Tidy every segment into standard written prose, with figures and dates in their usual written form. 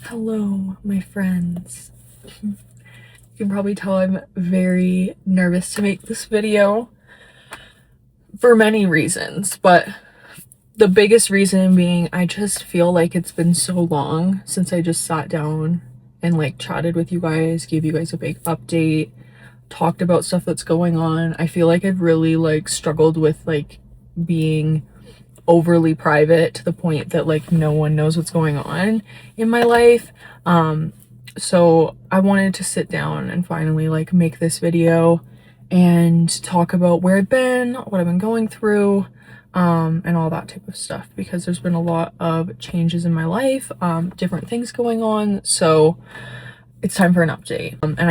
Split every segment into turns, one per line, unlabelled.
Hello, my friends. You can probably tell I'm very nervous to make this video for many reasons, but the biggest reason being I just feel like it's been so long since I just sat down and like chatted with you guys, gave you guys a big update, talked about stuff that's going on. I feel like I've really like struggled with like being overly private to the point that like no one knows what's going on in my life. So I wanted to sit down and finally like make this video and talk about where I've been, what I've been going through, and all that type of stuff, because there's been a lot of changes in my life, different things going on. So it's time for an update. And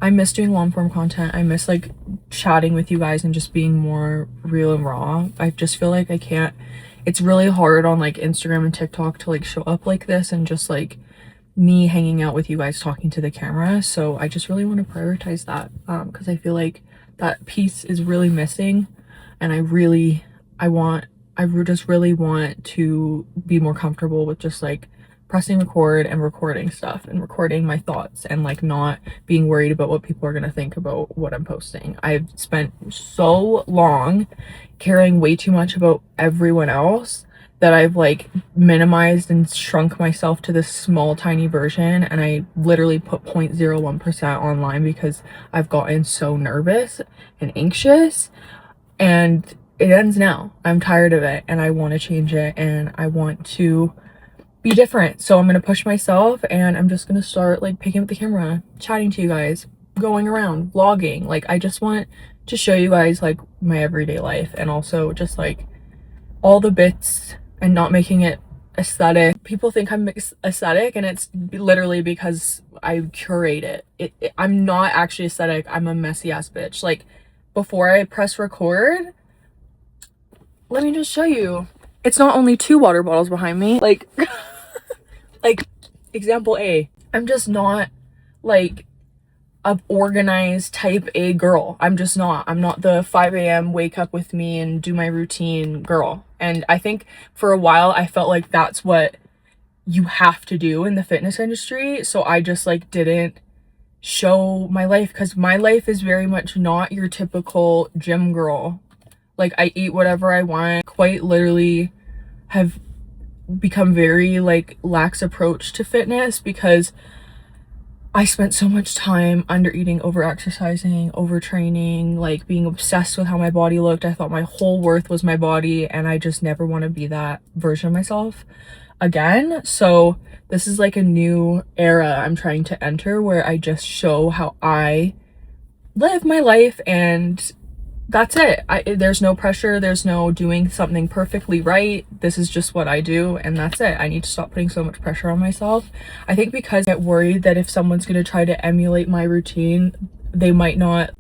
I miss doing long form content. I miss like chatting with you guys and just being more real and raw. I just feel like I can't, it's really hard on like Instagram and TikTok to like show up like this and just like me hanging out with you guys talking to the camera. So I just really want to prioritize that, because I feel like that piece is really missing, and I just really want to be more comfortable with just like pressing record and recording stuff and recording my thoughts and like not being worried about what people are going to think about what I'm posting. I've spent so long caring way too much about everyone else that I've like minimized and shrunk myself to this small tiny version, and I literally put 0.01% online because I've gotten so nervous and anxious, and it ends now. I'm tired of it and I want to change it and I want to be different. So I'm gonna push myself and I'm just gonna start like picking up the camera, chatting to you guys, going around, vlogging. Like I just want to show you guys like my everyday life, and also just like all the bits, and not making it aesthetic. People think I'm aesthetic, and it's literally because I curate it. I'm not actually aesthetic. I'm a messy ass bitch. Like before I press record, let me just show you. It's not only 2 water bottles behind me. Like, like example A, I'm just not like a organized type A girl. I'm just not. I'm not the 5 a.m. wake up with me and do my routine girl. And I think for a while I felt like that's what you have to do in the fitness industry. So I just like didn't show my life, because my life is very much not your typical gym girl. Like I eat whatever I want, quite literally have become very like lax approach to fitness because I spent so much time under eating, over exercising, overtraining, like being obsessed with how my body looked. I thought my whole worth was my body, and I just never want to be that version of myself again. So this is like a new era I'm trying to enter, where I just show how I live my life, and that's it. There's no pressure, there's no doing something perfectly right. This is just what I do, and that's it. I need to stop putting so much pressure on myself. I think because I get worried that if someone's going to try to emulate my routine, they might not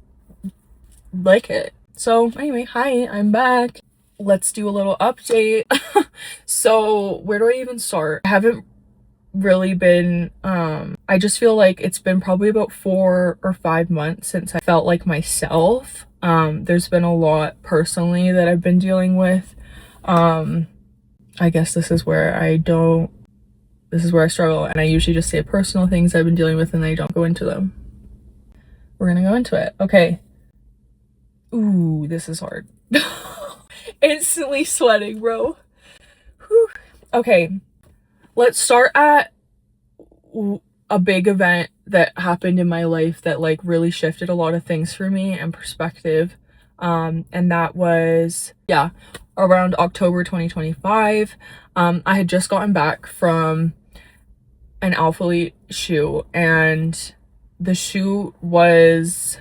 like it. So anyway, hi, I'm back. Let's do a little update. So where do I even start? I haven't really been, I just feel like it's been probably about 4 or 5 months since I felt like myself. There's been a lot personally that I've been dealing with. I guess this is where I struggle, and I usually just say personal things I've been dealing with and I don't go into them. We're gonna go into it. Okay. Ooh, this is hard. Instantly sweating, bro. Whew. Okay, let's start at a big event that happened in my life that like really shifted a lot of things for me and perspective. And that was, yeah, around October 2025. I had just gotten back from an Alphalete shoot, and the shoot was,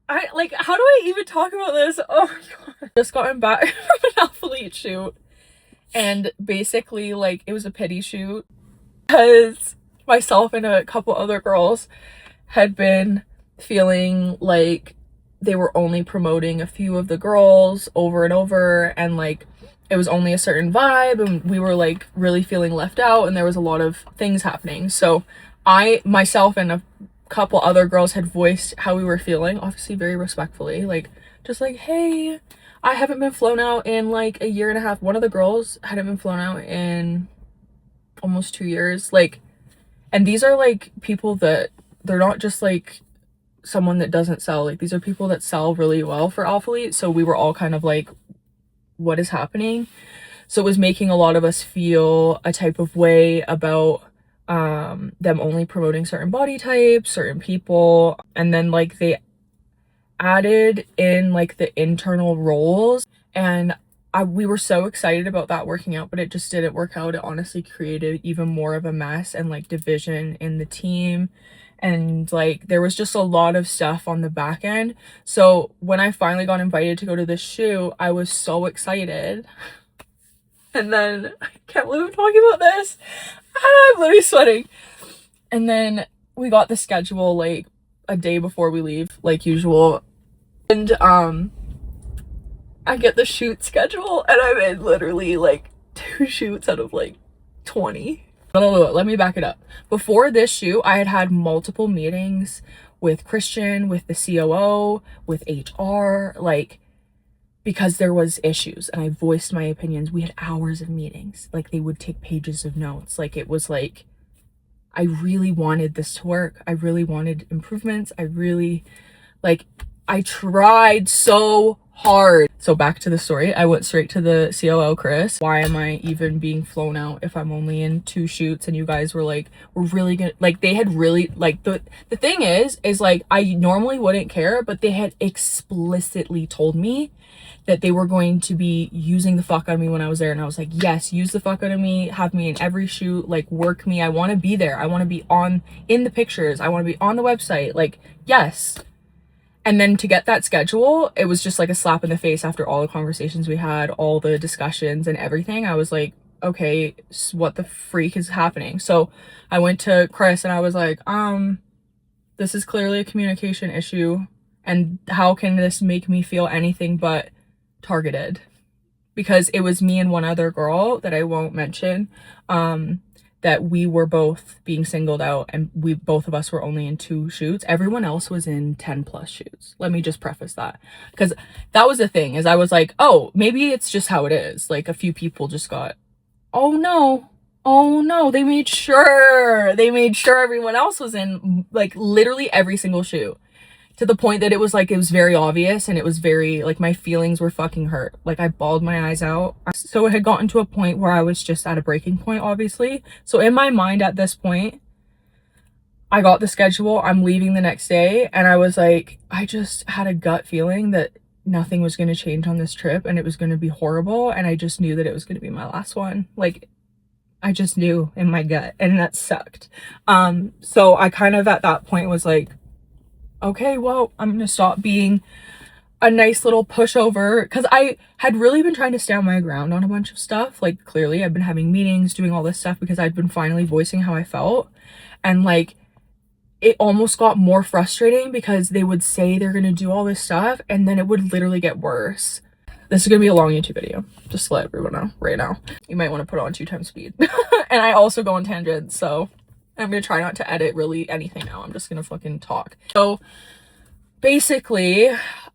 how do I even talk about this? Oh my god. Just gotten back from an Alphalete shoot, and basically like it was a pity shoot because myself and a couple other girls had been feeling like they were only promoting a few of the girls over and over, and like it was only a certain vibe, and we were like really feeling left out, and there was a lot of things happening. So I myself and a couple other girls had voiced how we were feeling, obviously very respectfully, like just like, hey, I haven't been flown out in like a year and a half. One of the girls hadn't been flown out in almost 2 years. Like, and these are like people that they're not just like someone that doesn't sell. Like, these are people that sell really well for Alphalete. So we were all kind of like, what is happening? So it was making a lot of us feel a type of way about them only promoting certain body types, certain people. And then like they added in like the internal roles, and we were so excited about that working out, but it just didn't work out. It honestly created even more of a mess and like division in the team, and like there was just a lot of stuff on the back end. So when I finally got invited to go to this shoot, I was so excited. And then I can't believe I'm talking about this. I'm literally sweating. And then we got the schedule like a day before we leave, like usual. And I get the shoot schedule and I'm in literally like 2 shoots out of like 20. No, let me back it up. Before this shoot, I had multiple meetings with Christian, with the COO, with HR, like, because there was issues and I voiced my opinions. We had hours of meetings. Like, they would take pages of notes. Like, it was like, I really wanted this to work. I really wanted improvements. I tried so hard. So back to the story. I went straight to the COO, Chris. Why am I even being flown out if I'm only in 2 shoots? And you guys were like, we're really gonna, like, they had really, like, the thing is like, I normally wouldn't care, but they had explicitly told me that they were going to be using the fuck out of me when I was there. And I was like, yes, use the fuck out of me, have me in every shoot, like, work me. I want to be there. I want to be in the pictures. I want to be on the website. Like, yes. And then to get that schedule, it was just like a slap in the face after all the conversations we had, all the discussions and everything. I was like, okay, what the freak is happening? So I went to Chris and I was like, this is clearly a communication issue. And how can this make me feel anything but targeted? Because it was me and one other girl that I won't mention, that we were both being singled out, and both of us were only in 2 shoots. Everyone else was in 10 plus shoots. Let me just preface that, because that was the thing, is I was like, oh, maybe it's just how it is. Like, a few people just got, oh no, they made sure everyone else was in, like, literally every single shoot, to the point that it was like, it was very obvious, and it was very, like, my feelings were fucking hurt. Like, I bawled my eyes out. So it had gotten to a point where I was just at a breaking point, obviously. So in my mind at this point, I got the schedule, I'm leaving the next day, and I was like, I just had a gut feeling that nothing was going to change on this trip, and it was going to be horrible, and I just knew that it was going to be my last one. Like, I just knew in my gut, and that sucked. So I kind of at that point was like, okay, well, I'm gonna stop being a nice little pushover, because I had really been trying to stand my ground on a bunch of stuff. Like, clearly I've been having meetings, doing all this stuff, because I'd been finally voicing how I felt. And like, it almost got more frustrating because they would say they're gonna do all this stuff and then it would literally get worse. This is gonna be a long YouTube video, just to let everyone know right now. You might want to put it on 2 times speed. And I also go on tangents, so I'm gonna try not to edit really anything now. I'm just gonna fucking talk. So basically,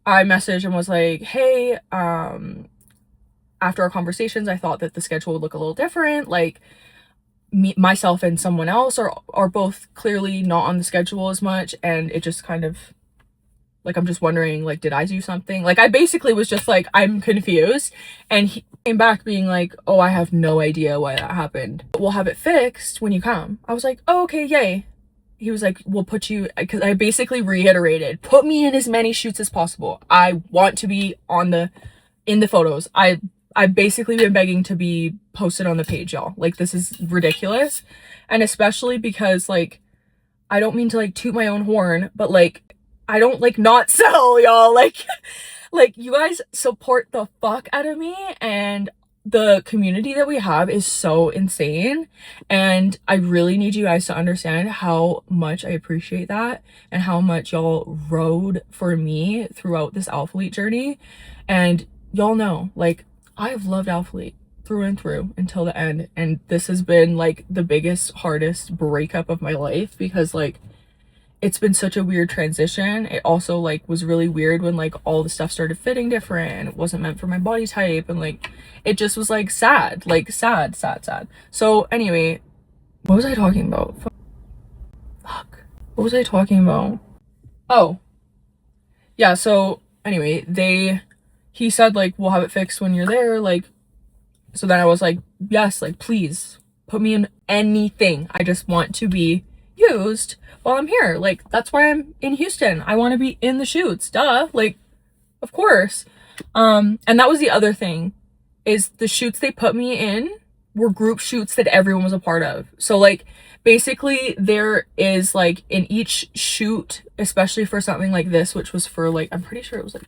I messaged and was like, hey, after our conversations, I thought that the schedule would look a little different. Like, myself and someone else are both clearly not on the schedule as much, and it just kind of, like, I'm just wondering, like, did I do something? Like, I basically was just like, I'm confused. And he came back being like, oh, I have no idea why that happened. We'll have it fixed when you come. I was like, oh, okay, yay. He was like, we'll put you, because I basically reiterated, put me in as many shoots as possible. I want to be in the photos. I've basically been begging to be posted on the page, y'all. Like, this is ridiculous. And especially because, like, I don't mean to, like, toot my own horn, but, like, I don't, like, not sell, y'all. Like, you guys support the fuck out of me, and the community that we have is so insane, and I really need you guys to understand how much I appreciate that, and how much y'all rode for me throughout this Alphalete journey. And y'all know, like, I've loved Alphalete through and through until the end, and this has been, like, the biggest, hardest breakup of my life, because, like, it's been such a weird transition. It also, like, was really weird when, like, all the stuff started fitting different, and it wasn't meant for my body type, and, like, it just was, like, sad. So anyway, What was I talking about? Fuck. What was I talking about? Oh, yeah, so anyway, he said like, we'll have it fixed when you're there, like, so then I was like, yes, like, please put me in anything. I just want to be used while I'm here. Like, that's why I'm in Houston. I want to be in the shoots, duh, like, of course. And that was the other thing, is the shoots they put me in were group shoots that everyone was a part of. So like, basically there is like in each shoot, especially for something like this, which was for like, I'm pretty sure it was like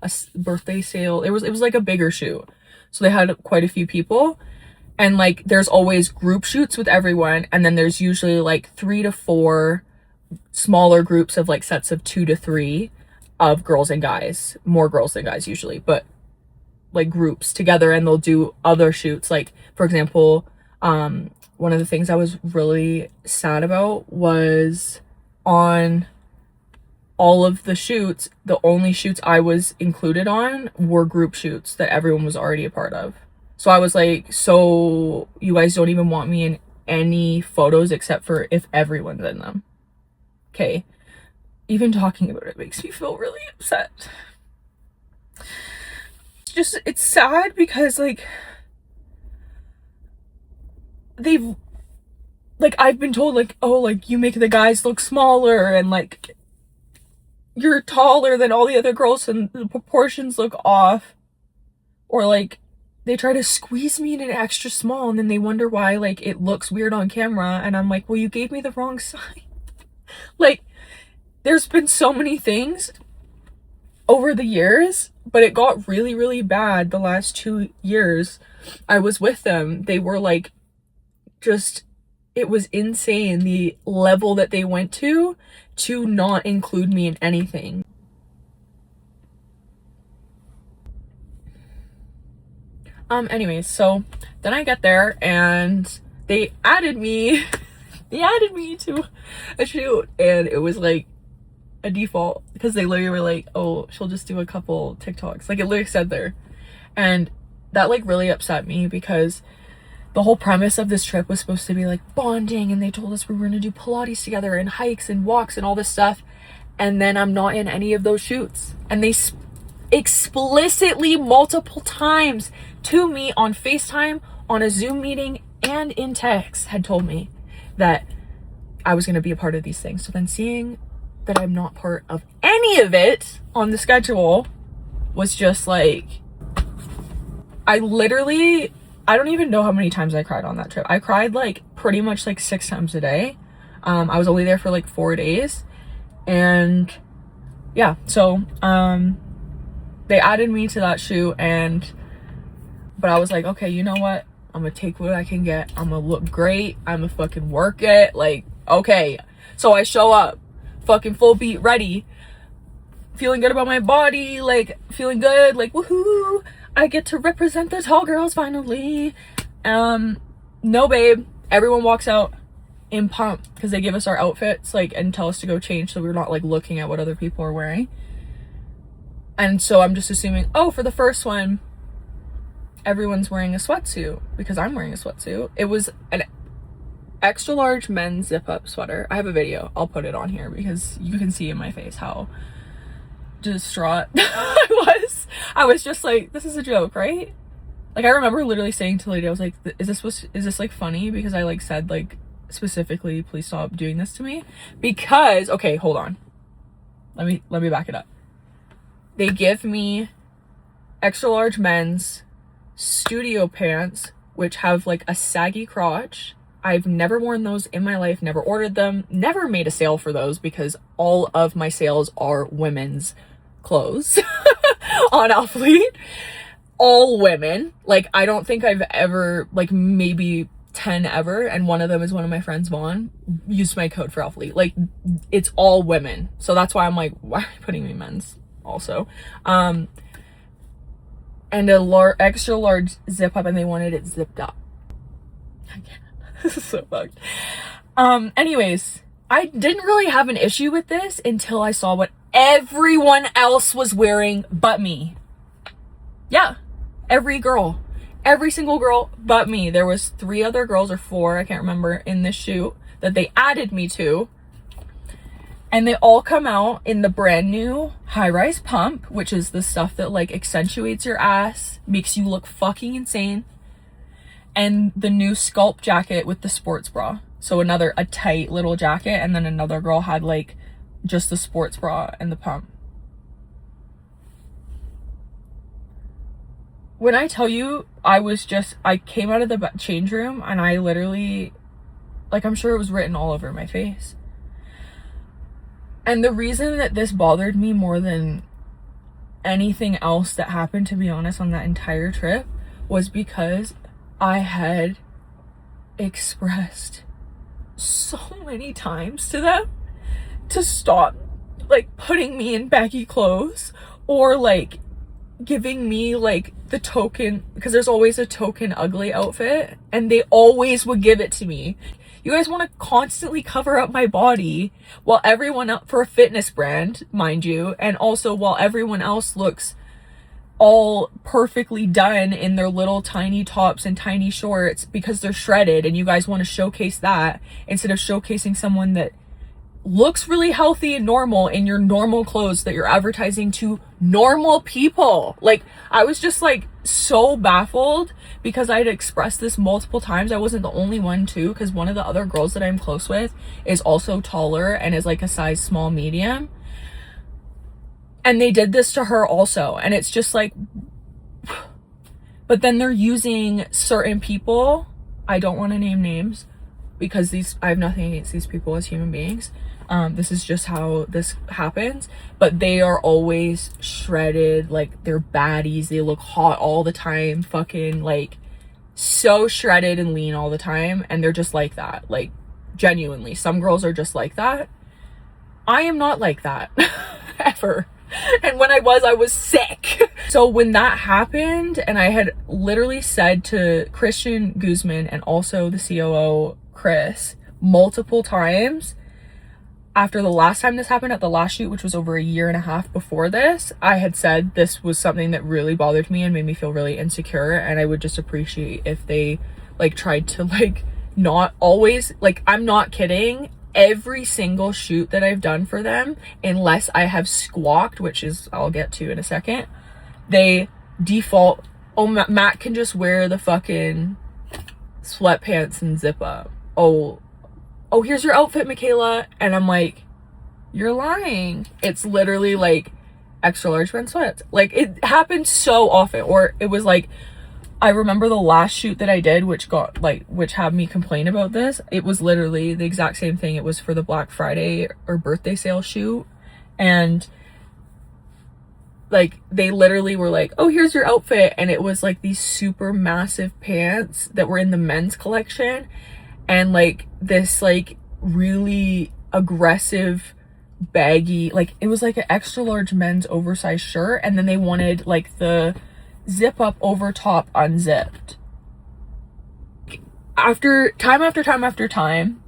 a birthday sale. It was like a bigger shoot. So they had quite a few people, and like there's always group shoots with everyone, and then there's usually like 3 to 4 smaller groups of like sets of 2 to 3 of girls and guys, more girls than guys usually, but like groups together, and they'll do other shoots. Like for example, one of the things I was really sad about was on all of the shoots, the only shoots I was included on were group shoots that everyone was already a part of. So I was like, so you guys don't even want me in any photos except for if everyone's in them. Okay. Even talking about it makes me feel really upset. It's sad because like, I've been told like, oh, like you make the guys look smaller, and like you're taller than all the other girls and the proportions look off, or like they try to squeeze me in an extra small and then they wonder why like it looks weird on camera, and I'm like, well, you gave me the wrong size. Like, there's been so many things over the years, but it got really, really bad the last 2 years I was with them. They were like, just, it was insane the level that they went to not include me in anything. Anyways, so then I get there and they added me to a shoot, and it was like a default because they literally were like, oh, she'll just do a couple TikToks. Like, it literally said there. And that like really upset me because the whole premise of this trip was supposed to be like bonding, and they told us we were going to do Pilates together and hikes and walks and all this stuff. And then I'm not in any of those shoots. And they explicitly multiple times to me on FaceTime, on a Zoom meeting, and in text had told me that I was going to be a part of these things. So then seeing that I'm not part of any of it on the schedule was just like, I don't even know how many times I cried on that trip. I cried like pretty much like 6 times a day. I was only there for like 4 days, and yeah, so they added me to that shoot, but I was like, okay, you know what? I'm gonna take what I can get. I'm gonna look great. I'm gonna fucking work it. Like, okay. So I show up, fucking full beat, ready, feeling good about my body, like feeling good, like woohoo. I get to represent the tall girls finally. No, babe. Everyone walks out in pump because they give us our outfits, like, and tell us to go change, so we're not like looking at what other people are wearing. And so I'm just assuming, oh, for the first one, everyone's wearing a sweatsuit because I'm wearing a sweatsuit. It was an extra large men's zip up sweater. I have a video. I'll put it on here because you can see in my face how distraught I was just like, this is a joke, right? Like, I remember literally saying to the lady, I was like, is this like funny? Because I like said like specifically, please stop doing this to me. Because, okay, hold on. Let me back it up. They give me extra large men's studio pants, which have like a saggy crotch. I've never worn those in my life, never ordered them, never made a sale for those because all of my sales are women's clothes on Alphalete. All women. Like, I don't think I've ever, like, maybe 10 ever, and one of them is one of my friends, Vaughn, used my code for Alphalete. Like, it's all women. So that's why I'm like, why are you putting me men's also? And a extra large zip up, and they wanted it zipped up. This is so fucked. Anyways, I didn't really have an issue with this until I saw what everyone else was wearing but me. Yeah, every girl. Every single girl but me. There was 3 other girls or 4, I can't remember, in this shoot that they added me to. And they all come out in the brand new high-rise pump, which is the stuff that like accentuates your ass, makes you look fucking insane. And the new sculpt jacket with the sports bra. So a tight little jacket, and then another girl had like just the sports bra and the pump. When I tell you, I came out of the change room and I literally, like, I'm sure it was written all over my face. And the reason that this bothered me more than anything else that happened, to be honest, on that entire trip, was because I had expressed so many times to them to stop, like, putting me in baggy clothes or, like, giving me, like, the token, because there's always a token ugly outfit, and they always would give it to me. You guys want to constantly cover up my body while everyone else, for a fitness brand, mind you, and also while everyone else looks all perfectly done in their little tiny tops and tiny shorts because they're shredded, and you guys want to showcase that instead of showcasing someone that looks really healthy and normal in your normal clothes that you're advertising to normal people. Like, I was just like so baffled because I'd expressed this multiple times. I wasn't the only one too, because one of the other girls that I'm close with is also taller and is like a size small medium, and they did this to her also. And it's just like, but then they're using certain people, I don't want to name names because I have nothing against these people as human beings. This is just how this happens, but they are always shredded, like they're baddies, they look hot all the time, fucking like so shredded and lean all the time, and they're just like that. Like, genuinely, some girls are just like that. I am not like that ever. And when I was sick. So when that happened, and I had literally said to Christian Guzman and also the COO Chris multiple times, after the last time this happened at the last shoot, which was over a year and a half before this, I had said this was something that really bothered me and made me feel really insecure, and I would just appreciate if they like tried to like not always, like, I'm not kidding, every single shoot that I've done for them, unless I have squawked, which is I'll get to in a second, they default, oh, Matt can just wear the fucking sweatpants and zip up. Oh, here's your outfit, Michaela. And I'm like, you're lying. It's literally like extra large men's sweats. Like, it happened so often. Or it was like, I remember the last shoot that I did, which had me complain about this. It was literally the exact same thing. It was for the Black Friday or birthday sale shoot. And like, they literally were like, oh, here's your outfit. And it was like these super massive pants that were in the men's collection. And like this like really aggressive baggy, like it was like an extra large men's oversized shirt, and then they wanted like the zip up over top unzipped. After time,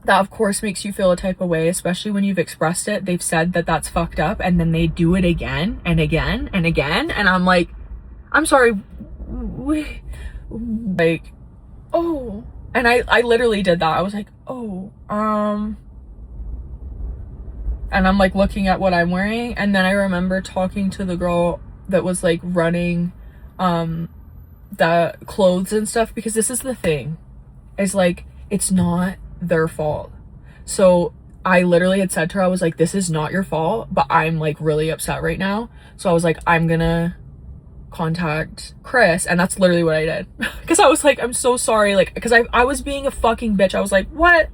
that of course makes you feel a type of way, especially when you've expressed it. They've said that that's fucked up, and then they do it again and again and again, and I'm like, I'm sorry, like, oh. And I literally did that. I was like, oh, and I'm like looking at what I'm wearing, and then I remember talking to the girl that was like running the clothes and stuff, because this is the thing, is like, it's not their fault. So I literally had said to her, I was like, this is not your fault, but I'm like really upset right now. So I was like, I'm gonna contact Chris, and that's literally what I did. Because I was like, I'm so sorry, like, because I was being a fucking bitch. I was like, what?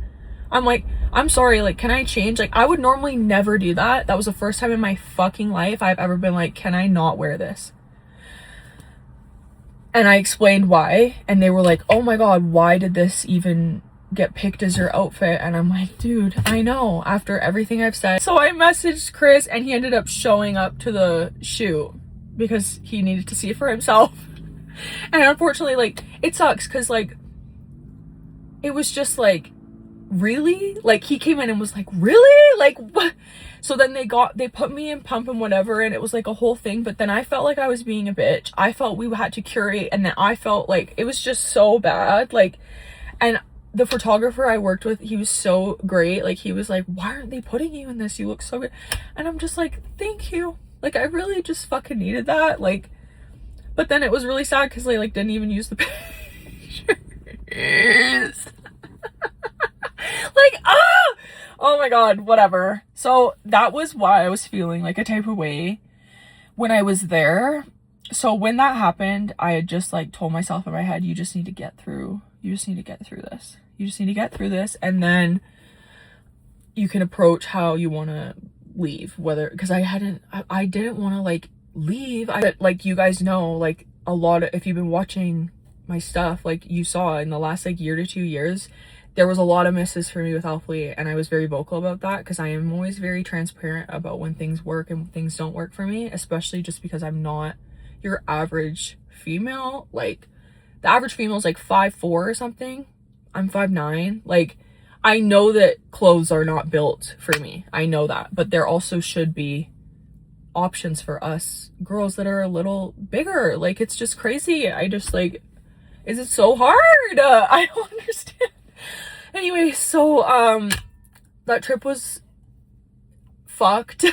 I'm like, I'm sorry, like, can I change? Like, I would normally never do that. That was the first time in my fucking life I've ever been like, can I not wear this? And I explained why, and they were like, oh my god, why did this even get picked as your outfit? And I'm like, dude, I know, after everything I've said. So I messaged Chris, and he ended up showing up to the shoot because he needed to see it for himself. And unfortunately, like, it sucks because like, it was just like, really? Like, he came in and was like, really? Like, what? So then they put me in pump and whatever, and it was like a whole thing. But then I felt like I was being a bitch. I felt we had to curate, and then I felt like it was just so bad. Like, and the photographer I worked with, he was so great. Like, he was like, why aren't they putting you in this? You look so good. And I'm just like, thank you. Like, I really just fucking needed that. Like, but then it was really sad because they like didn't even use the pictures. Like, oh my god, whatever. So that was why I was feeling like a type of way when I was there. So when that happened, I had just like told myself in my head, you just need to get through this. You just need to get through this, and then you can approach how you want to leave. Whether, because I didn't want to like leave. Like, you guys know, like, a lot of, if you've been watching my stuff, like, you saw in the last like year to 2 years, there was a lot of misses for me with Alphalete, and I was very vocal about that because I am always very transparent about when things work and things don't work for me, especially just because I'm not your average female. Like, the average female is like 5'4" or something. I'm 5'9". Like, I know that clothes are not built for me. I know that, but there also should be options for us girls that are a little bigger. Like, it's just crazy. I just like, is it so hard? I don't understand. Anyway, so that trip was fucked.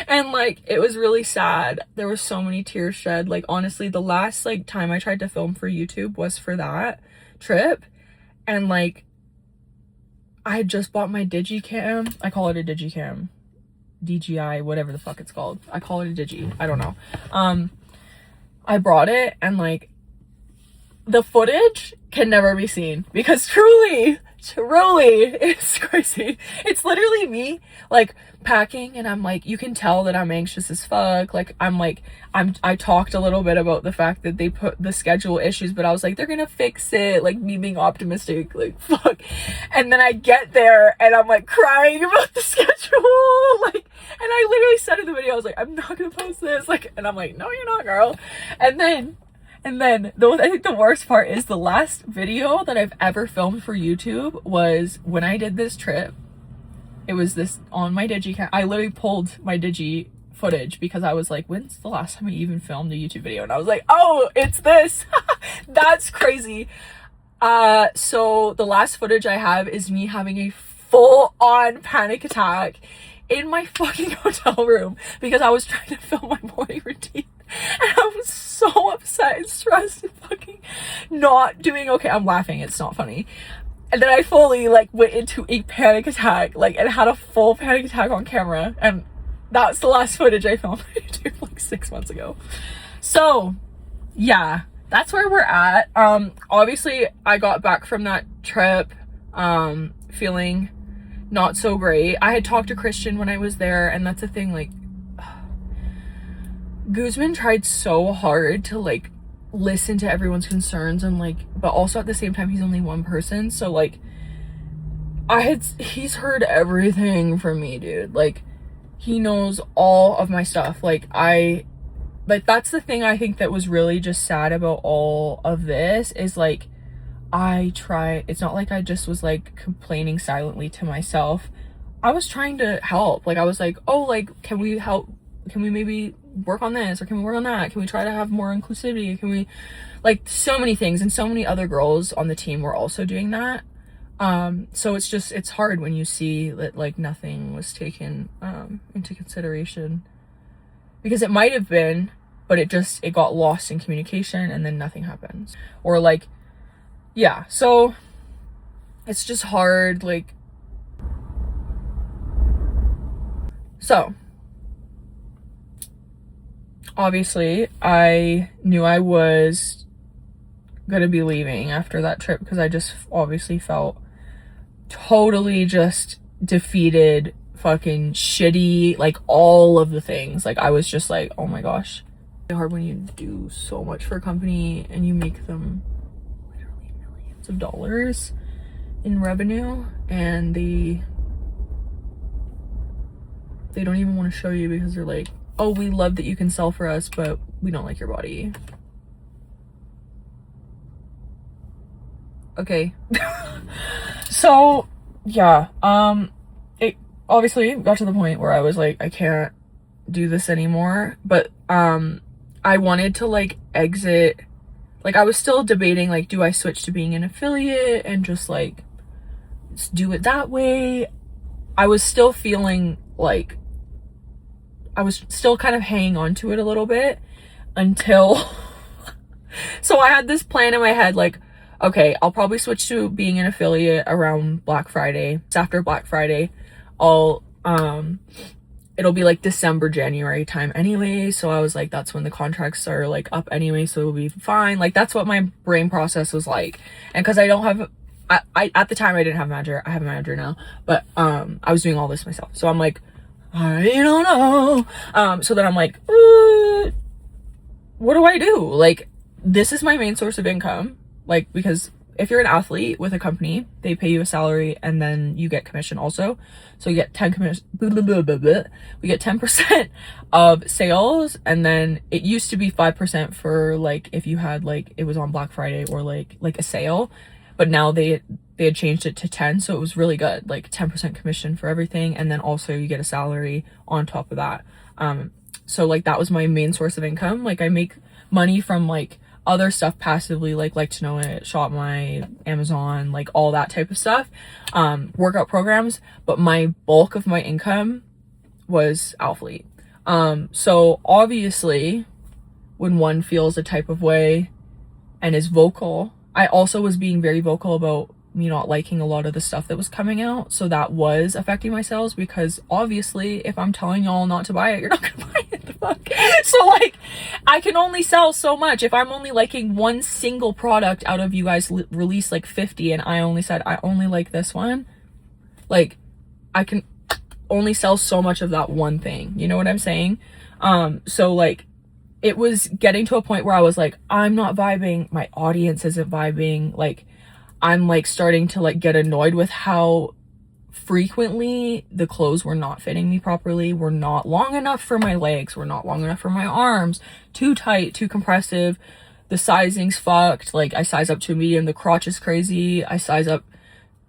And like, it was really sad. There were so many tears shed. Like, honestly, the last like time I tried to film for YouTube was for that trip, and like, I had just bought my digicam. I call it a digicam, DJI, whatever the fuck it's called. I call it a digi, I don't know. I brought it, and like, the footage can never be seen because truly it's crazy. It's literally me like packing, and I'm like, you can tell that I'm anxious as fuck. Like, I talked a little bit about the fact that they put the schedule issues, but I was like, they're gonna fix it, like, me being optimistic, like, fuck. And then I get there and I'm like crying about the schedule, like, and I literally said in the video, I was like, I'm not gonna post this, like, and I'm like, no, you're not, girl. And then I think the worst part is the last video that I've ever filmed for YouTube was when I did this trip. It was this on my digicam. I literally pulled my digi footage because I was like, when's the last time I even filmed a YouTube video? And I was like, oh, it's this. That's crazy. So the last footage I have is me having a full-on panic attack in my fucking hotel room because I was trying to film my morning routine. And I was so upset and stressed and fucking not doing okay. I'm laughing, it's not funny. And then I fully like went into a panic attack, like, and had a full panic attack on camera. And that's the last footage I filmed on YouTube like 6 months ago. So yeah, that's where we're at. Obviously I got back from that trip feeling not so great. I had talked to Christian when I was there, and that's the thing, like, Guzman tried so hard to like listen to everyone's concerns, and like, but also at the same time, he's only one person, so like, he's heard everything from me, dude. Like, he knows all of my stuff. Like, that's the thing I think that was really just sad about all of this is like, it's not like I just was like complaining silently to myself. I was trying to help. Like, I was like, oh, like, can we help? Can we maybe work on this, or can we work on that? Can we try to have more inclusivity? Can we, like, so many things, and so many other girls on the team were also doing that. So it's hard when you see that like nothing was taken into consideration, because it might have been, but it got lost in communication, and then nothing happens. Or like, yeah, so it's just hard. Like, so obviously I knew I was gonna be leaving after that trip, because I just obviously felt totally just defeated, fucking shitty, like all of the things. Like, I was just like, oh my gosh. It's hard when you do so much for a company and you make them literally millions of dollars in revenue, and they don't even want to show you because they're like, oh, we love that you can sell for us, but we don't like your body. Okay. So yeah, obviously got to the point where I was like, I can't do this anymore. But I wanted to like exit. Like, I was still debating, like, do I switch to being an affiliate and just like do it that way? I was still feeling like I was still kind of hanging on to it a little bit until so I had this plan in my head, like, okay, I'll probably switch to being an affiliate around Black Friday. It's after Black Friday. I'll it'll be like December, January time anyway. So I was like, that's when the contracts are like up anyway, so it'll be fine. Like, that's what my brain process was like. And because I don't have, I at the time I didn't have a manager. I have a manager now, but I was doing all this myself. So I'm like, I don't know. So then I'm like, what do I do? Like, this is my main source of income. Like, because if you're an athlete with a company, they pay you a salary and then you get commission also. So you get 10 commission, we get 10% of sales. And then it used to be 5% for like, if you had like, it was on Black Friday or like a sale, but now they had changed it to 10. So it was really good, like 10% commission for everything. And then also you get a salary on top of that. So like that was my main source of income. Like, I make money from like other stuff passively, like to know it, Shop My, Amazon, like all that type of stuff, workout programs, but my bulk of my income was Alphalete. So obviously when one feels a type of way and is vocal, I also was being very vocal about me not liking a lot of the stuff that was coming out, so that was affecting my sales, because obviously if I'm telling y'all not to buy it, you're not gonna buy it. The fuck. So like, I can only sell so much if I'm only liking one single product out of you guys release like 50 and I only said I only like this one. Like, I can only sell so much of that one thing, you know what I'm saying? So like, it was getting to a point where I was like, I'm not vibing, my audience isn't vibing. Like, I'm like starting to like get annoyed with how frequently the clothes were not fitting me properly, were not long enough for my legs, were not long enough for my arms, too tight, too compressive, the sizing's fucked. Like, I size up to a medium, the crotch is crazy, I size up,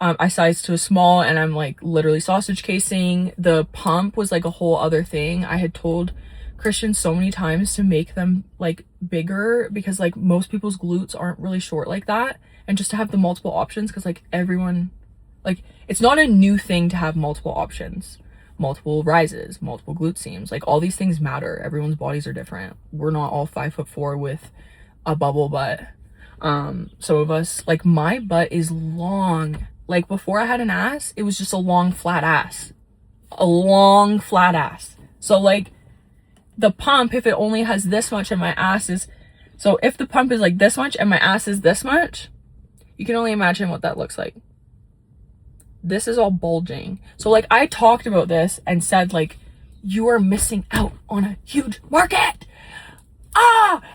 I size to a small and I'm like literally sausage casing. The pump was like a whole other thing. I had told Christian so many times to make them like bigger, because like most people's glutes aren't really short like that, and just to have the multiple options, because like everyone, like, it's not a new thing to have multiple options, multiple rises, multiple glute seams, like all these things matter. Everyone's bodies are different. We're not all 5'4" with a bubble butt. Some of us, like, my butt is long. Like, before I had an ass, it was just a long flat ass, so like the pump, if it only has this much and my ass is, so if the pump is like this much and my ass is this much, you can only imagine what that looks like. This is all bulging. So like, I talked about this and said like, you are missing out on a huge market.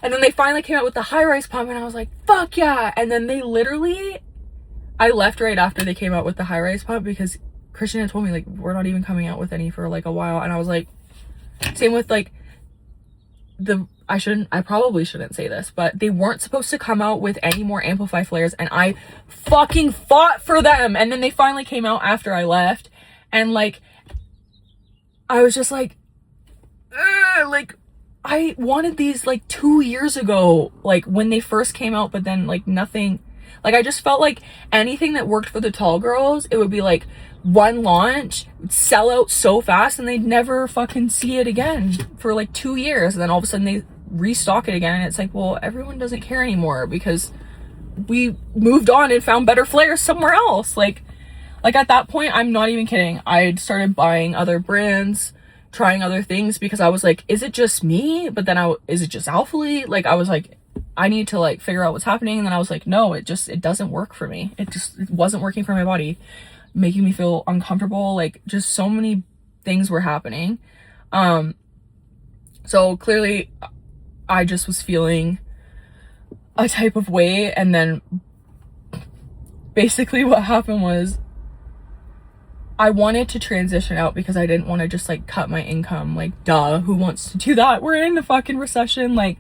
And then they finally came out with the high-rise pump and I was like, fuck yeah. And then they literally, I left right after they came out with the high-rise pump, because Christian had told me like, we're not even coming out with any for like a while. And I was like, same with like I probably shouldn't say this, but they weren't supposed to come out with any more Amplify flares, and I fucking fought for them. And then they finally came out after I left, and like, I was just like, I wanted these like 2 years ago, like when they first came out, but then like nothing, like I just felt like anything that worked for the tall girls, it would be like one launch, sell out so fast, and they'd never fucking see it again for like 2 years. And then all of a sudden they restock it again, and it's like, well, everyone doesn't care anymore because we moved on and found better flares somewhere else. Like at that point, I'm not even kidding, I'd started buying other brands, trying other things, because I was like, is it just me? But then is it just Alphalete? Like, I was like, I need to like figure out what's happening. And then I was like, no, it doesn't work for me. It wasn't working for my body, making me feel uncomfortable. Like, just so many things were happening. So clearly I just was feeling a type of way. And then basically what happened was, I wanted to transition out because I didn't want to just like cut my income. Like, duh, who wants to do that? We're in the fucking recession. Like,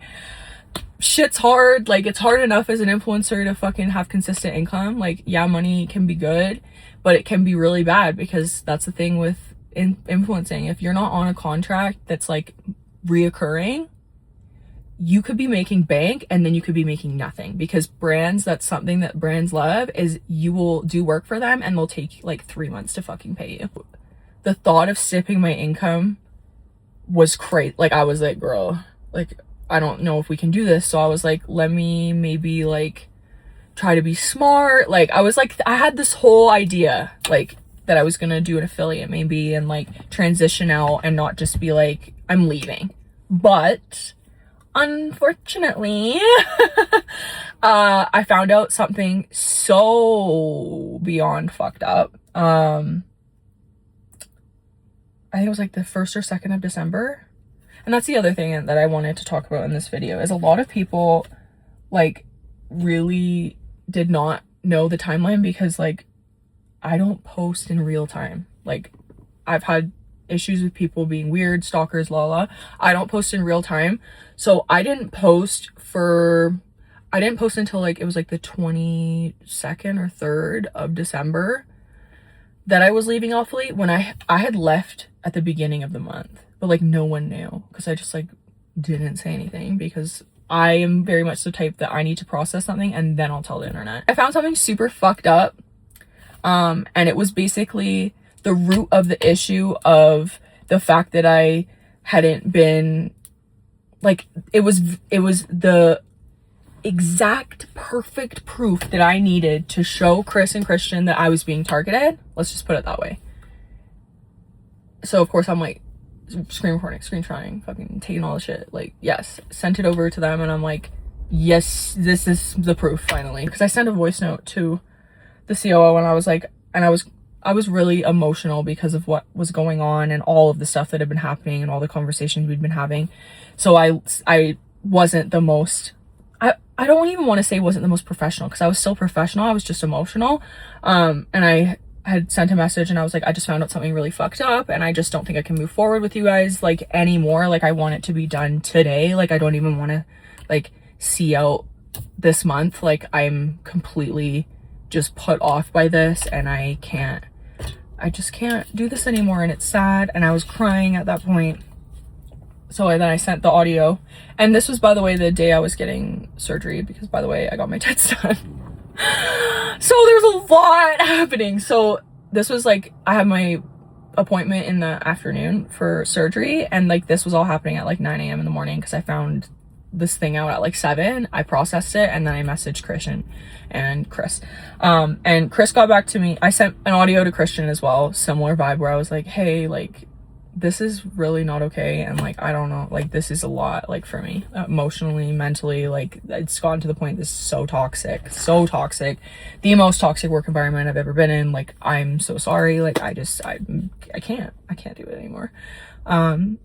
shit's hard. Like, it's hard enough as an influencer to fucking have consistent income. Like, yeah, money can be good, but it can be really bad, because that's the thing with influencing, if you're not on a contract that's like reoccurring, you could be making bank and then you could be making nothing, because brands, that's something that brands love, is you will do work for them and they'll take like 3 months to fucking pay you. The thought of sipping my income was crazy. Like, I was like, girl, like, I don't know if we can do this. So I was like, let me maybe like try to be smart. Like, I was like, I had this whole idea like that I was gonna do an affiliate maybe and like transition out and not just be like, I'm leaving. But unfortunately, I found out something so beyond fucked up. I think it was like the 1st or 2nd of December. And that's the other thing that I wanted to talk about in this video, is a lot of people like really did not know the timeline, because like I don't post in real time. Like, I've had issues with people being weird, stalkers, la. I don't post in real time. So I didn't post until like, it was like the 22nd or 3rd of December that I was leaving Alphalete, when I had left at the beginning of the month, but like no one knew, because I just like didn't say anything, because I am very much the type that I need to process something and then I'll tell the internet. I found something super fucked up. And it was basically the root of the issue of the fact that I hadn't been like, it was the exact perfect proof that I needed to show Chris and Christian that I was being targeted. Let's just put it that way. So of course I'm like screen recording, screenshotting, fucking taking all the shit. Like, yes, sent it over to them and I'm like, yes, this is the proof finally. Because I sent a voice note to the COO and I was like, and I was really emotional because of what was going on and all of the stuff that had been happening and all the conversations we'd been having. So I wasn't the most, I don't even want to say wasn't the most professional, because I was still professional. I was just emotional. And I had sent a message and I was like, I just found out something really fucked up and I just don't think I can move forward with you guys like anymore. Like, I want it to be done today. Like, I don't even want to like see out this month. Like, I'm completely just put off by this and I just can't do this anymore, and it's sad. And I was crying at that point. So then I sent the audio, and this was, by the way, the day I was getting surgery, because by the way, I got my tits done. So there's a lot happening. So this was like, I had my appointment in the afternoon for surgery, and like this was all happening at like 9 a.m. in the morning, because I found this thing out at like 7. I processed it and then I messaged Christian and Chris. And Chris got back to me. I sent an audio to Christian as well, similar vibe, where I was like, hey, like, this is really not okay, and like, I don't know, like, this is a lot, like, for me emotionally, mentally. Like, it's gotten to the point, this is so toxic, the most toxic work environment I've ever been in. Like, I'm so sorry. Like, I can't do it anymore. And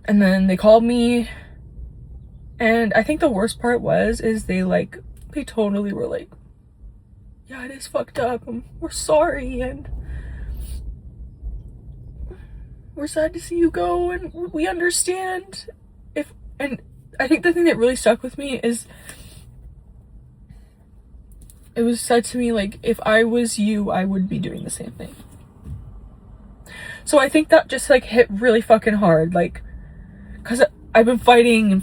then they called me, and I think the worst part is they totally were like, yeah, it is fucked up, and we're sorry, and we're sad to see you go, and we understand and I think the thing that really stuck with me is it was said to me, like, if I was you, I would be doing the same thing. So I think that just like hit really fucking hard, like, because I've been fighting and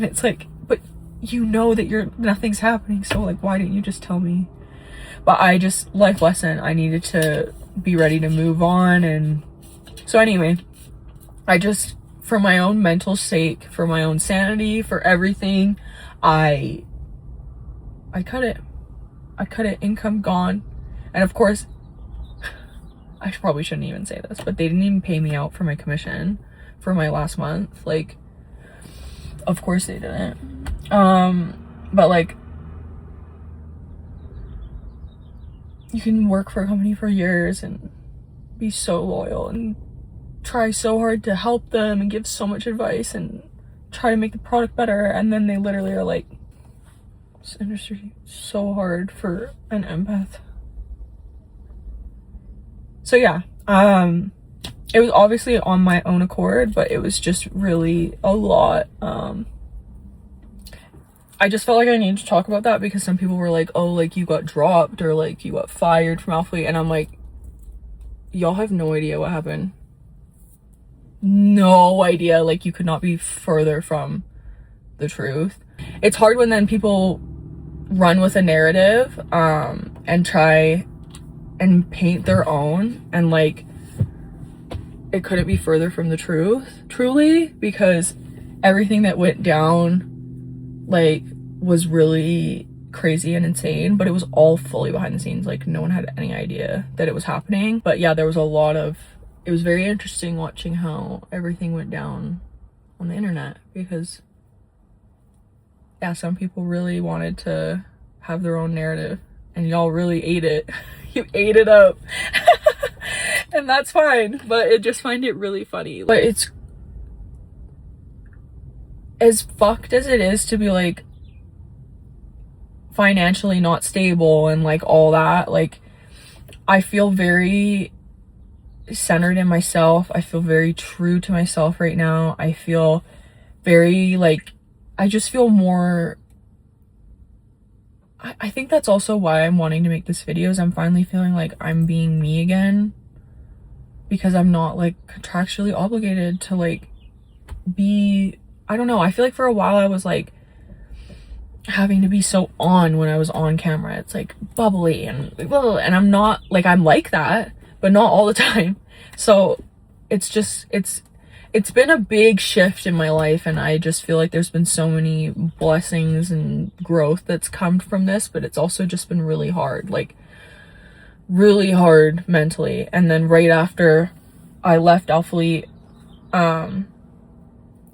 it's like, but you know that nothing's happening, so like, why didn't you just tell me? But I just, life lesson, I needed to be ready to move on. And so anyway, I just, for my own mental sake, for my own sanity, for everything, I cut it. Income gone. And of course, I probably shouldn't even say this, but they didn't even pay me out for my commission for my last month. Like, of course they didn't. But like, you can work for a company for years and be so loyal and try so hard to help them and give so much advice and try to make the product better, and then they literally are like, this industry is so hard for an empath. So yeah, it was obviously on my own accord, but it was just really a lot. I just felt like I needed to talk about that because some people were like, oh, like you got dropped or like you got fired from Alphalete, and I'm like, y'all have no idea what happened. No idea. Like, you could not be further from the truth. It's hard when then people run with a narrative and try and paint their own, and like it couldn't be further from the truth, truly, because everything that went down like was really crazy and insane, but it was all fully behind the scenes. Like, no one had any idea that it was happening. But yeah, there was a lot of, it was very interesting watching how everything went down on the internet, because yeah, some people really wanted to have their own narrative and y'all really ate it. You ate it up. And that's fine, but I just find it really funny. But it's as fucked as it is to be like financially not stable and like all that. Like, I feel very centered in myself. I feel very true to myself right now. I feel very like, I just feel more, I think that's also why I'm wanting to make this video, is I'm finally feeling like I'm being me again, because I'm not like contractually obligated to like be, I don't know. I feel like for a while I was like having to be so on when I was on camera. It's like bubbly and I'm not like, I'm like that, but not all the time. So it's just, it's been a big shift in my life, and I just feel like there's been so many blessings and growth that's come from this, but it's also just been really hard, like really hard mentally. And then right after I left Alphalete, I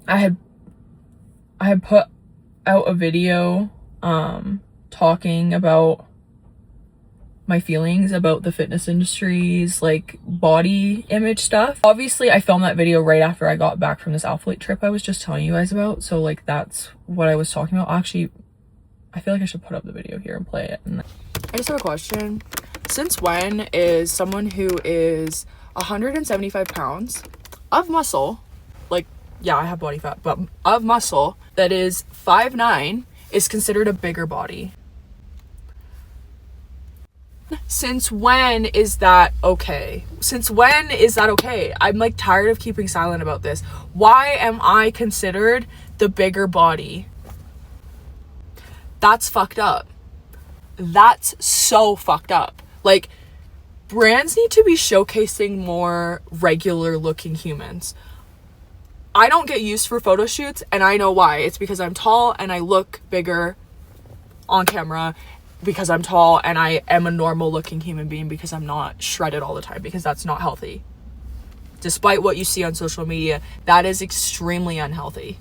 had put out a video talking about my feelings about the fitness industry's like body image stuff. Obviously I filmed that video right after I got back from this Alphalete trip I was just telling you guys about, so like that's what I was talking about. Actually, I feel like I should put up the video here and play it. And I just have a question. Since when is someone who is 175 pounds of muscle, like, yeah, I have body fat, but of muscle, that is 5'9", is considered a bigger body? Since when is that okay? Since when is that okay? I'm like tired of keeping silent about this. Why am I considered the bigger body? That's fucked up. That's so fucked up. Like, brands need to be showcasing more regular looking humans. I don't get used for photo shoots, and I know why. It's because I'm tall and I look bigger on camera, because I'm tall and I am a normal looking human being, because I'm not shredded all the time, because that's not healthy. Despite what you see on social media, that is extremely unhealthy.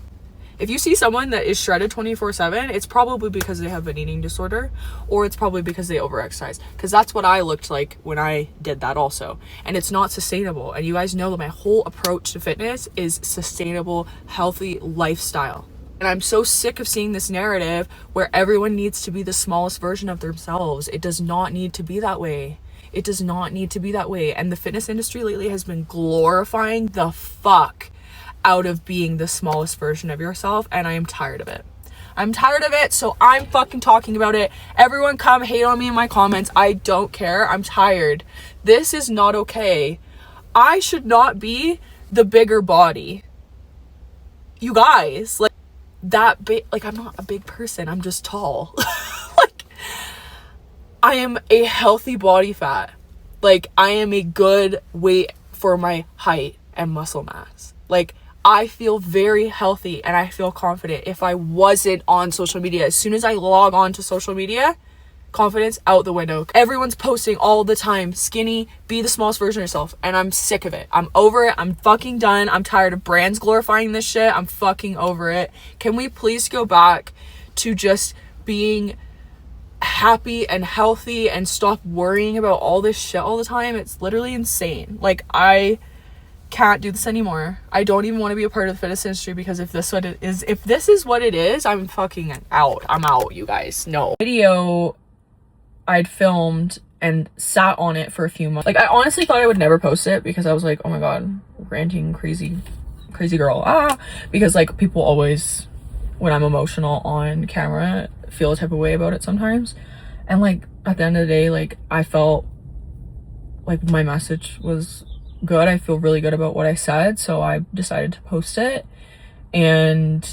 If you see someone that is shredded 24/7, it's probably because they have an eating disorder, or it's probably because they overexercise, because that's what I looked like when I did that also. And it's not sustainable. And you guys know that my whole approach to fitness is sustainable, healthy lifestyle. And I'm so sick of seeing this narrative where everyone needs to be the smallest version of themselves. It does not need to be that way. It does not need to be that way. And the fitness industry lately has been glorifying the fuck out of being the smallest version of yourself, and I am tired of it. I'm tired of it, so I'm fucking talking about it. Everyone come hate on me in my comments. I don't care. I'm tired. This is not okay. I should not be the bigger body. You guys, like, that big, like, I'm not a big person, I'm just tall. Like, I am a healthy body fat. Like, I am a good weight for my height and muscle mass. Like, I feel very healthy and I feel confident. If I wasn't on social media, as soon as I log on to social media, confidence out the window. Everyone's posting all the time, skinny, be the smallest version of yourself, and I'm sick of it. I'm over it. I'm fucking done. I'm tired of brands glorifying this shit. I'm fucking over it. Can we please go back to just being happy and healthy and stop worrying about all this shit all the time? It's literally insane. Like, I can't do this anymore. I don't even want to be a part of the fitness industry, because if this is what it is, I'm fucking out. I'm out, you guys. No. Video I'd filmed and sat on it for a few months. Like, I honestly thought I would never post it, because I was like, oh my god, ranting crazy girl, because like people always when I'm emotional on camera, feel a type of way about it sometimes. And like at the end of the day, like I felt like my message was good. I feel really good about what I said, so I decided to post it. And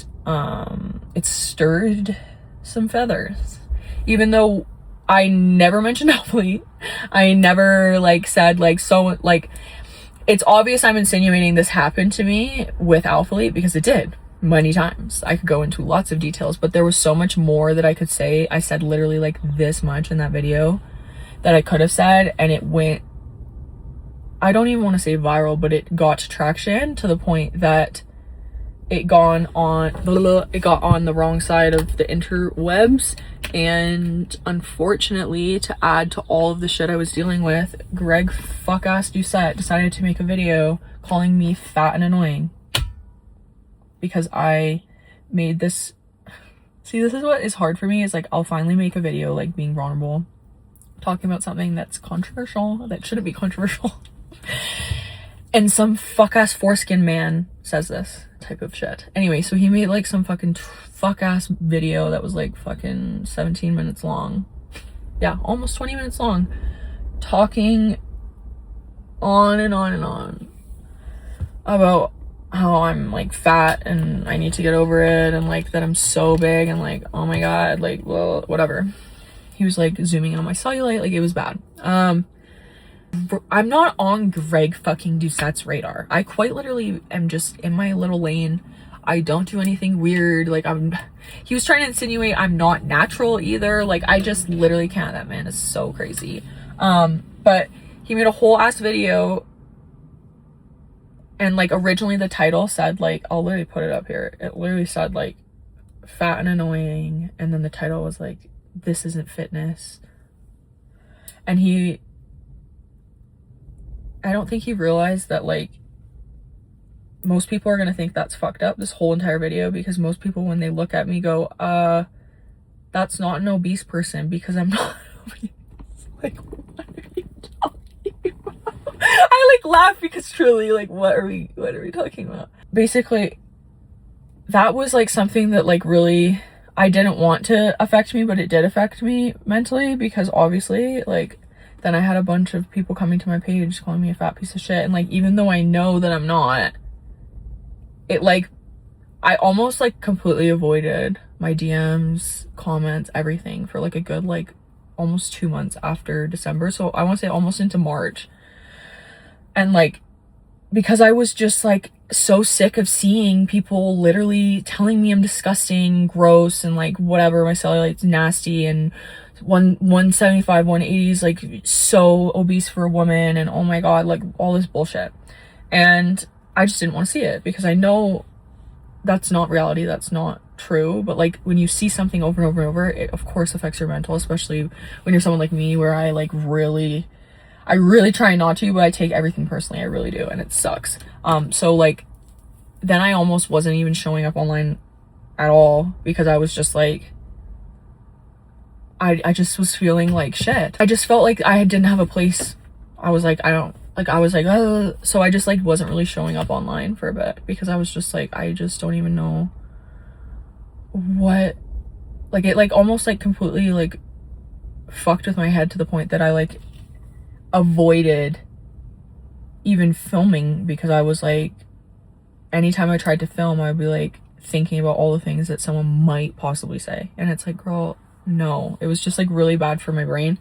it stirred some feathers. Even though I never mentioned Alphalete, I never like said like, so like, it's obvious I'm insinuating this happened to me with Alphalete, because it did many times. I could go into lots of details, but there was so much more that I could say. I said literally like this much in that video that I could have said, and it went, I don't even want to say viral, but it got traction to the point that it got on the wrong side of the interwebs. And unfortunately, to add to all of the shit I was dealing with, Greg fuck-ass Doucette decided to make a video calling me fat and annoying because I made this. See, this is what is hard for me, is like I'll finally make a video like being vulnerable, talking about something that's controversial, that shouldn't be controversial. And some fuck-ass foreskin man says this type of shit. Anyway, so he made like some fucking fuck-ass video that was like fucking 17 minutes long. Yeah, almost 20 minutes long. Talking on and on and on about how I'm like fat and I need to get over it, and like that I'm so big, and like, oh my god, like, well, whatever. He was like zooming on my cellulite, like it was bad. I'm not on Greg fucking Doucette's radar. I quite literally am just in my little lane. I don't do anything weird. Like he was trying to insinuate I'm not natural either. Like I just literally can't. That man is so crazy. But he made a whole ass video, and like originally the title said like, I'll literally put it up here. It literally said like fat and annoying, and then the title was like, this isn't fitness. And I don't think he realized that like most people are gonna think that's fucked up, this whole entire video, because most people when they look at me go, that's not an obese person, because I'm not obese. Like, what are you talking about? I like laugh because truly, like, what are we talking about? Basically, that was like something that like really I didn't want to affect me, but it did affect me mentally, because obviously like then I had a bunch of people coming to my page calling me a fat piece of shit. And like, even though I know that I'm not, it like, I almost like completely avoided my DMs, comments, everything for like a good like almost 2 months after December. So I want to say almost into March. And like, because I was just like so sick of seeing people literally telling me I'm disgusting, gross, and like whatever, my cellulite's nasty, and 175, 180s, like so obese for a woman, and oh my god, like all this bullshit. And I just didn't want to see it, because I know that's not reality, that's not true. But like when you see something over and over and over, it of course affects your mental, especially when you're someone like me, where I really try not to, but I take everything personally. I really do, and it sucks. So like then I almost wasn't even showing up online at all, because I was just like, I just was feeling like shit. I just felt like I didn't have a place. I was like, so I just like wasn't really showing up online for a bit, because I was just like, I just don't even know what, like it like almost like completely like fucked with my head to the point that I like avoided even filming, because I was like, anytime I tried to film, I'd be like thinking about all the things that someone might possibly say, and it's like, girl, no. It was just like really bad for my brain.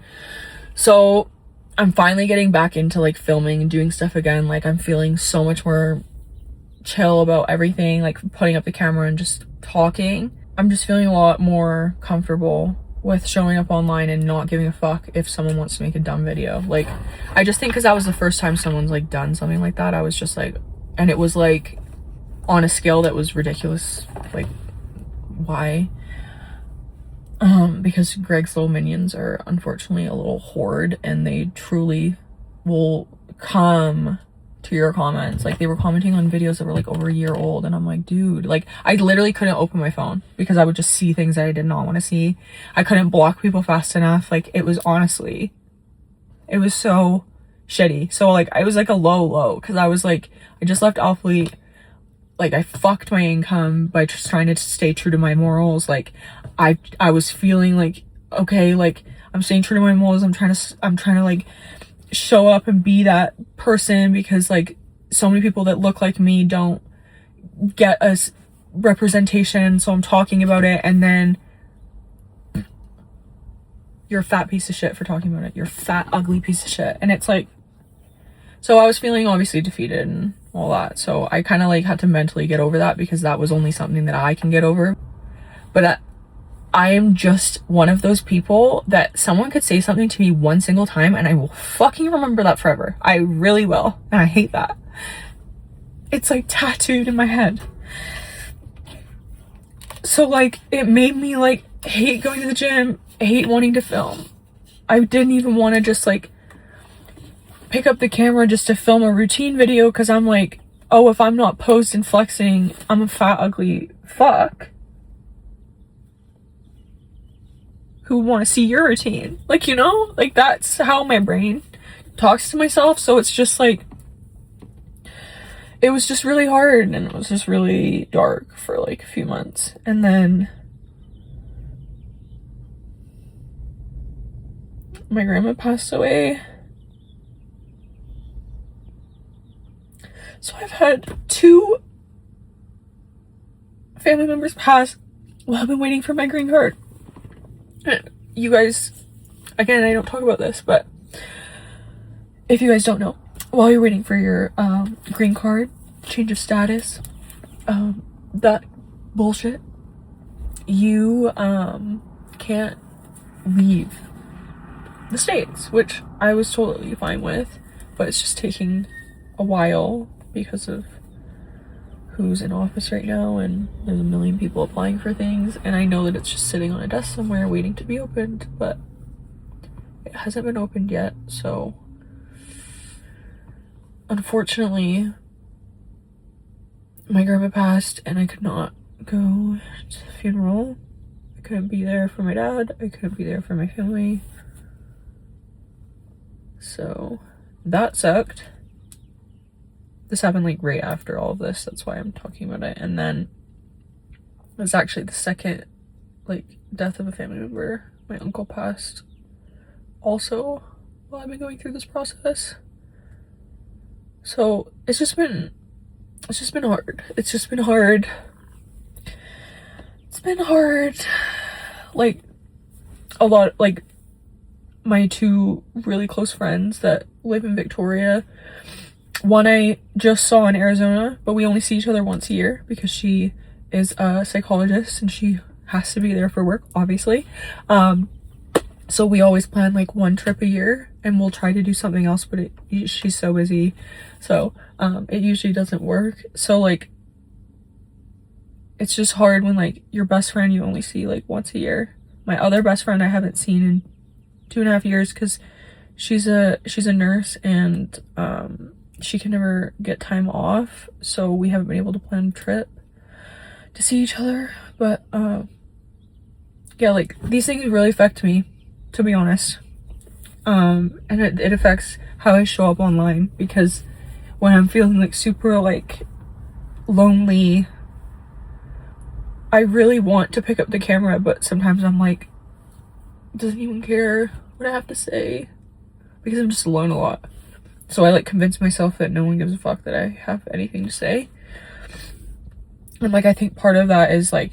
So I'm finally getting back into like filming and doing stuff again. Like I'm feeling so much more chill about everything, like putting up the camera and just talking. I'm just feeling a lot more comfortable with showing up online and not giving a fuck if someone wants to make a dumb video. Like I just think because that was the first time someone's like done something like that, I was just like, and it was like on a scale that was ridiculous. Like why? Because Greg's little minions are unfortunately a little horde, and they truly will come to your comments. Like they were commenting on videos that were like over a year old, and I'm like, dude, like I literally couldn't open my phone because I would just see things that I did not want to see. I couldn't block people fast enough. Like it was honestly, it was so shitty. So like I was like a low because I was like, I just left Alphalete. like I fucked my income by just trying to stay true to my morals. Like I was feeling like, okay, like I'm staying true to my morals. I'm trying to like show up and be that person, because like so many people that look like me don't get a representation, so I'm talking about it, and then you're a fat piece of shit for talking about it. You're a fat, ugly piece of shit. And it's like, so I was feeling obviously defeated and all that. So I kind of like had to mentally get over that, because that was only something that I can get over. But I am just one of those people that someone could say something to me one single time and I will fucking remember that forever. I really will. And I hate that. It's like tattooed in my head. So like it made me like hate going to the gym, hate wanting to film. I didn't even want to just like pick up the camera just to film a routine video, because I'm like, oh, if I'm not posed and flexing, I'm a fat, ugly fuck who want to see your routine. Like, you know, like that's how my brain talks to myself. So it's just like, it was just really hard, and it was just really dark for like a few months. And then my grandma passed away. So I've had 2 family members pass while I've been waiting for my green card. You guys, again, I don't talk about this, but if you guys don't know, while you're waiting for your green card, change of status, that bullshit, you can't leave the States, which I was totally fine with, but it's just taking a while because of who's in office right now, and there's a million people applying for things, and I know that it's just sitting on a desk somewhere waiting to be opened, but it hasn't been opened yet. So unfortunately my grandma passed and I could not go to the funeral. I couldn't be there for my dad, I couldn't be there for my family, so that sucked. This happened like right after all of this, that's why I'm talking about it. And then it was actually the second like death of a family member. My uncle passed also while I've been going through this process. So it's just been hard. It's been hard. Like a lot, like my 2 really close friends that live in Victoria, one I just saw in Arizona, but we only see each other once a year because she is a psychologist and she has to be there for work, obviously. So we always plan like 1 trip a year, and we'll try to do something else, but she's so busy, so it usually doesn't work. So like it's just hard when like your best friend you only see like once a year. My other best friend I haven't seen in 2.5 years because she's a nurse, and she can never get time off, so we haven't been able to plan a trip to see each other. But yeah, like these things really affect me, to be honest, and it affects how I show up online, because when I'm feeling like super like lonely, I really want to pick up the camera, but sometimes I'm like, doesn't even care what I have to say, because I'm just alone a lot. So I like convince myself that no one gives a fuck that I have anything to say. And like I think part of that is like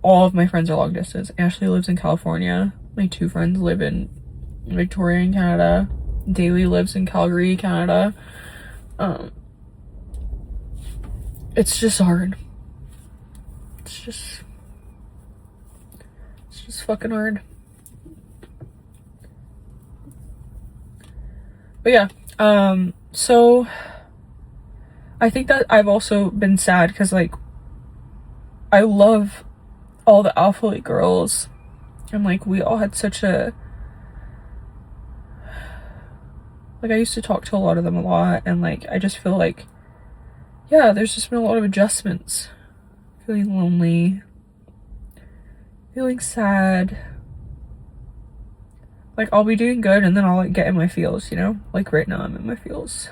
all of my friends are long distance. Ashley lives in California. My 2 friends live in Victoria in Canada. Daly lives in Calgary, Canada. It's just hard. It's just fucking hard. But yeah, so I think that I've also been sad because like I love all the Alphalete girls, and like we all had such a, like I used to talk to a lot of them a lot, and like I just feel like, yeah, there's just been a lot of adjustments. Feeling lonely, feeling sad. Like I'll be doing good and then I'll like get in my feels, you know? Like right now I'm in my feels.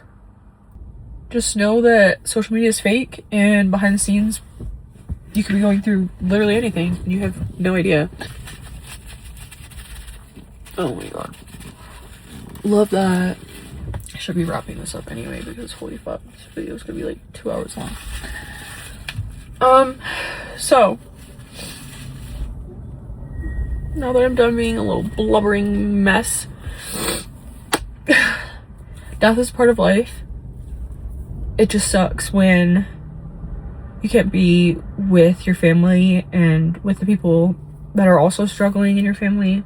just know that social media is fake, and behind the scenes you could be going through literally anything and you have no idea. Oh my god, love that. I should be wrapping this up anyway because holy fuck, this video is gonna be like 2 hours long. So now that I'm done being a little blubbering mess, death is part of life. It just sucks when you can't be with your family and with the people that are also struggling in your family.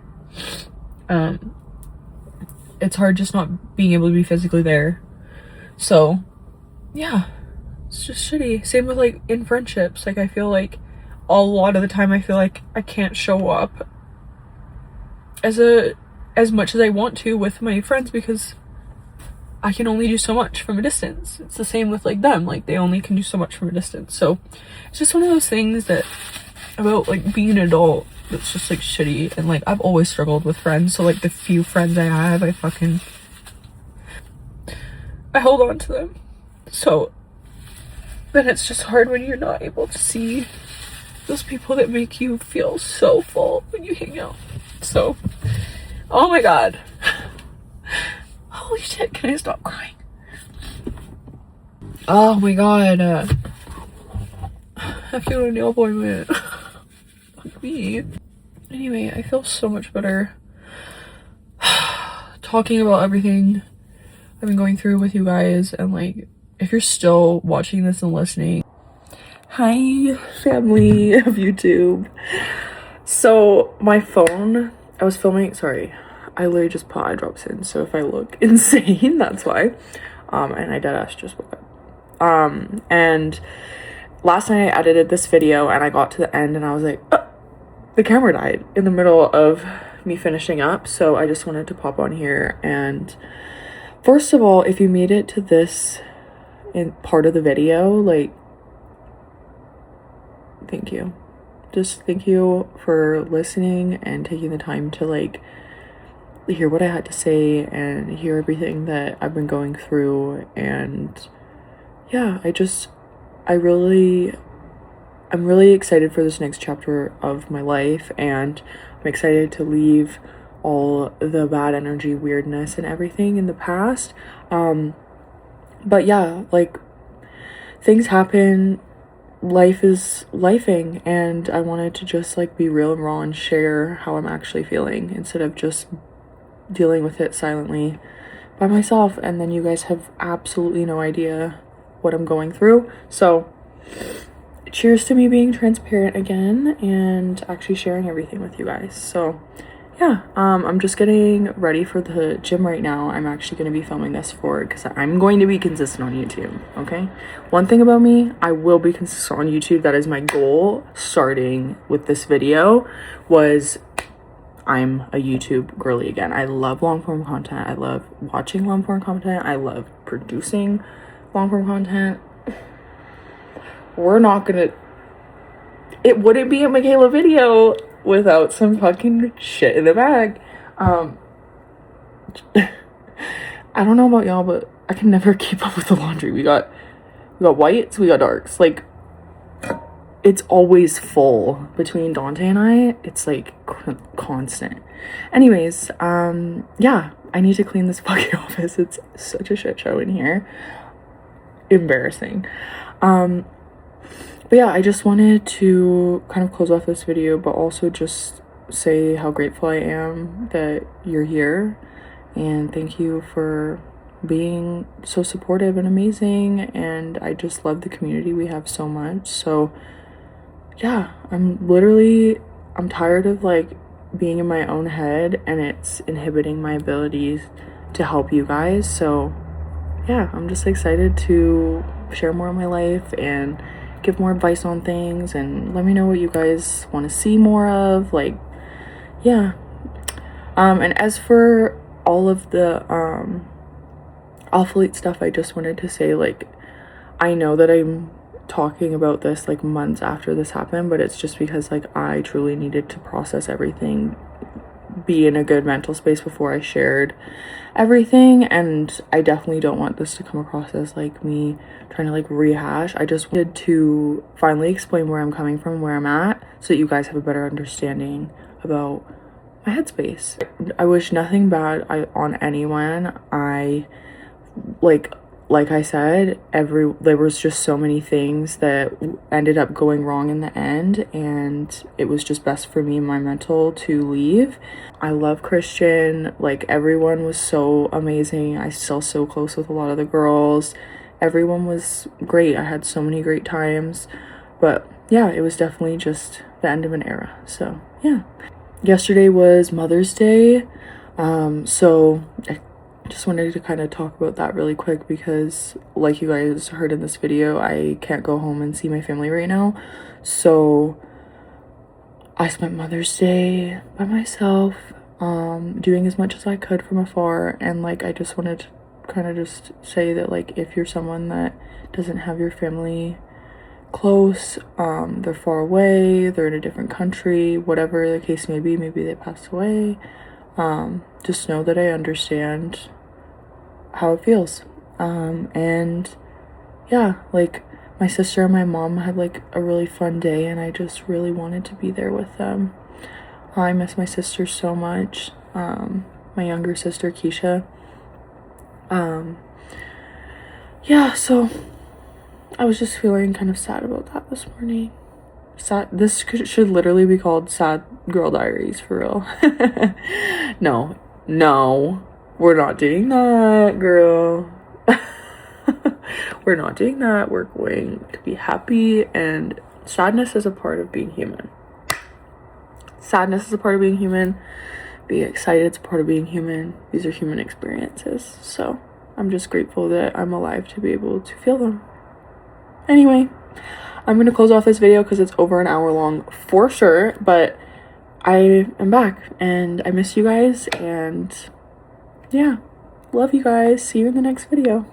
It's hard just not being able to be physically there. So yeah, it's just shitty. Same with like in friendships. Like I feel like a lot of the time I feel like I can't show up as much as I want to with my friends because I can only do so much from a distance. It's the same with like them, like they only can do so much from a distance. So it's just one of those things that about like being an adult that's just like shitty. And like I've always struggled with friends, so like the few friends I have, I hold on to them. So then it's just hard when you're not able to see those people that make you feel so full when you hang out. So oh my god, holy shit, can I stop crying? Oh my god, I feel a nail appointment. Fuck me. Anyway, I feel so much better talking about everything I've been going through with you guys. And like, if you're still watching this and listening, hi family of YouTube. So my phone, I was filming, sorry, I literally just put eye drops in, so if I look insane, that's why. And I deadass just woke up. And last night I edited this video and I got to the end and I was like, oh, the camera died in the middle of me finishing up. So I just wanted to pop on here. And first of all, if you made it to this in part of the video, like, thank you. Just thank you for listening and taking the time to like hear what I had to say and hear everything that I've been going through. And yeah, I'm really excited for this next chapter of my life, and I'm excited to leave all the bad energy, weirdness and everything in the past. But yeah, like things happen, life is lifing, and I wanted to just like be real and raw and share how I'm actually feeling instead of just dealing with it silently by myself, and then you guys have absolutely no idea what I'm going through. So cheers to me being transparent again and actually sharing everything with you guys. So yeah, I'm just getting ready for the gym right now. I'm actually going to be filming this for because I'm going to be consistent on YouTube. Okay, one thing about me, I will be consistent on YouTube. That is my goal starting with this video. Was I'm a YouTube girly again. I love long form content. I love watching long form content. I love producing long form content. We're not gonna, it wouldn't be a Michaela video without some fucking shit in the bag. I don't know about y'all, but I can never keep up with the laundry. We got whites, we got darks. Like, it's always full between Dante and I. It's like constant. Anyways, yeah, I need to clean this fucking office. It's such a shit show in here. Embarrassing. But yeah, I just wanted to kind of close off this video, but also just say how grateful I am that you're here, and thank you for being so supportive and amazing. And I just love the community we have so much. So yeah, I'm tired of like being in my own head, and it's inhibiting my abilities to help you guys. So yeah, I'm just excited to share more of my life and give more advice on things, and let me know what you guys want to see more of. Like, yeah. And as for all of the Alphalete stuff, I just wanted to say, like, I know that I'm talking about this like months after this happened, but it's just because like I truly needed to process everything be in a good mental space before I shared everything, and I definitely don't want this to come across as like me trying to like rehash. I just wanted to finally explain where I'm coming from, where I'm at, so that you guys have a better understanding about my headspace. I wish nothing bad on anyone. Like I said, there was just so many things that ended up going wrong in the end, and it was just best for me and my mental to leave. I love Christian. Like, everyone was so amazing. I still so close with a lot of the girls. Everyone was great. I had so many great times. But yeah, it was definitely just the end of an era. So yeah. Yesterday was Mother's Day. So I just wanted to kind of talk about that really quick because, like you guys heard in this video, I can't go home and see my family right now. So I spent Mother's Day by myself, doing as much as I could from afar. And like, I just wanted to kind of just say that, like, if you're someone that doesn't have your family close, they're far away, they're in a different country, whatever the case may be, maybe they passed away, just know that I understand how it feels. And yeah, like, my sister and my mom had like a really fun day, and I just really wanted to be there with them. I miss my sister so much, my younger sister Keisha. Yeah, so I was just feeling kind of sad about that this morning. This should literally be called Sad Girl Diaries, for real. No, we're not doing that, girl. We're not doing that. We're going to be happy, and sadness is a part of being human. Sadness is a part of being human. Being excited is a part of being human. These are human experiences. So I'm just grateful that I'm alive to be able to feel them. Anyway, I'm going to close off this video because it's over an hour long for sure, but I am back and I miss you guys, and yeah, love you guys. See you in the next video.